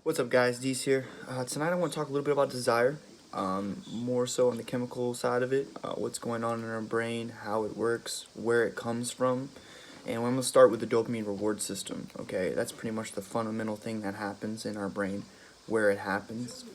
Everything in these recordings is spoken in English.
What's up, guys? Dees here. Tonight I want to talk a little bit about desire, more so on the chemical side of it, what's going on in our brain, how it works, where it comes from, and I'm going to start with the dopamine reward system, okay? That's pretty much the fundamental thing that happens in our brain, where it happens.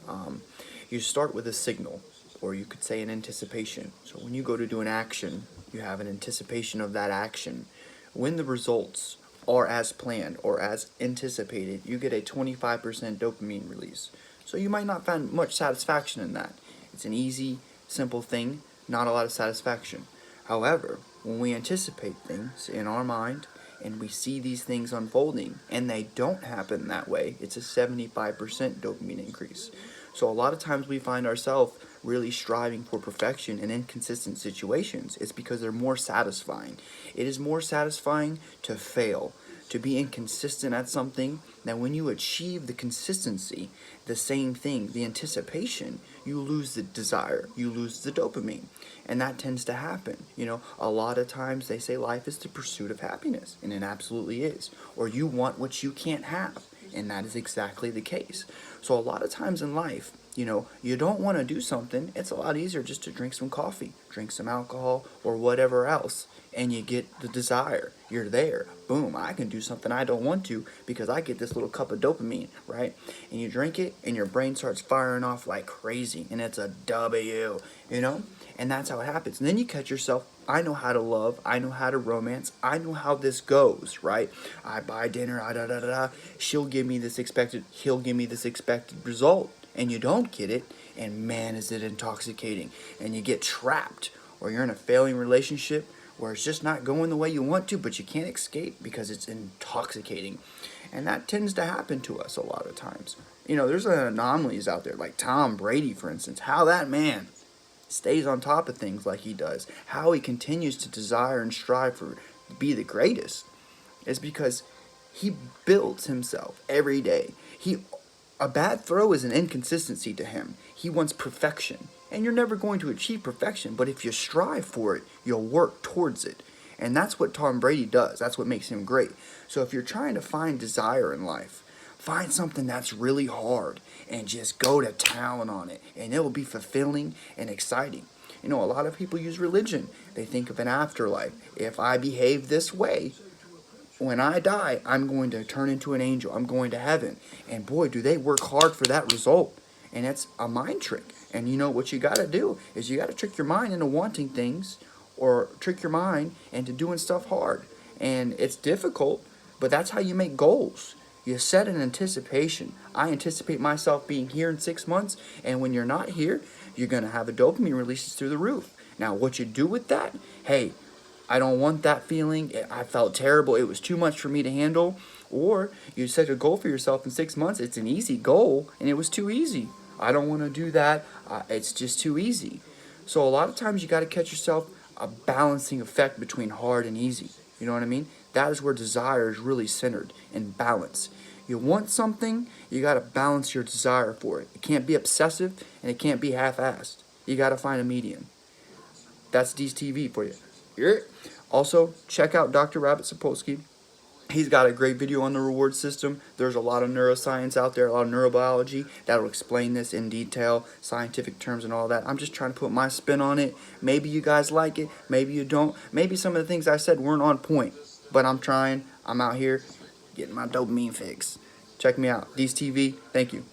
You start with a signal, or you could say an anticipation. So when you go to do an action, you have an anticipation of that action. When the results are as planned or as anticipated, you get a 25% dopamine release. So you might not find much satisfaction in that. It's an easy, simple thing, not a lot of satisfaction. However, when we anticipate things in our mind and we see these things unfolding and they don't happen that way, it's a 75% dopamine increase. So a lot of times we find ourselves really striving for perfection in inconsistent situations. It's because they're more satisfying. It is more satisfying to fail, to be inconsistent at something, that when you achieve the consistency, the same thing, the anticipation, you lose the desire, you lose the dopamine. And that tends to happen. You know, a lot of times they say life is the pursuit of happiness, and it absolutely is. Or you want what you can't have, and that is exactly the case. So a lot of times in life, you know, you don't want to do something, it's a lot easier just to drink some coffee, drink some alcohol, or whatever else, and you get the desire. You're there. Boom, I can do something I don't want to because I get this little cup of dopamine, right? And you drink it, and your brain starts firing off like crazy, and it's a W, you know? And that's how it happens. And then you catch yourself, I know how to love, I know how to romance, I know how this goes, right? I buy dinner, she'll give me this expected, he'll give me this expected result. And you don't get it, and man, is it intoxicating. And you get trapped, or you're in a failing relationship where it's just not going the way you want to, but you can't escape because it's intoxicating. And that tends to happen to us a lot of times. You know, there's anomalies out there, like Tom Brady, for instance. How that man stays on top of things like he does, how he continues to desire and strive for be the greatest, is because he builds himself every day. A bad throw is an inconsistency to him. He wants perfection. And you're never going to achieve perfection, but if you strive for it, you'll work towards it. And that's what Tom Brady does. That's what makes him great. So if you're trying to find desire in life, find something that's really hard and just go to town on it, and it will be fulfilling and exciting. You know, a lot of people use religion. They think of an afterlife. If I behave this way, when I die, I'm going to turn into an angel. I'm going to heaven. And boy, do they work hard for that result. And it's a mind trick. And you know what you got to do is you got to trick your mind into wanting things, or trick your mind into doing stuff hard. And it's difficult, but that's how you make goals. You set an anticipation. I anticipate myself being here in 6 months, and when you're not here, you're going to have a dopamine releases through the roof. Now, what you do with that, hey, I don't want that feeling. I felt terrible. It was too much for me to handle. Or you set a goal for yourself in 6 months. It's an easy goal, and it was too easy. I don't want to do that. It's just too easy. So a lot of times you got to catch yourself a balancing effect between hard and easy. You know what I mean? That is where desire is really centered in balance. You want something, you got to balance your desire for it. It can't be obsessive, and it can't be half-assed. You got to find a median. That's Dees TV for you. Also, check out Dr. Rabbit Sapolsky. He's got a great video on the reward system. There's a lot of neuroscience out there, a lot of neurobiology that'll explain this in detail, scientific terms and all that. I'm just trying to put my spin on it. Maybe you guys like it, maybe you don't. Maybe some of the things I said weren't on point, but I'm trying. I'm out here getting my dopamine fix. Check me out. Dees TV. Thank you.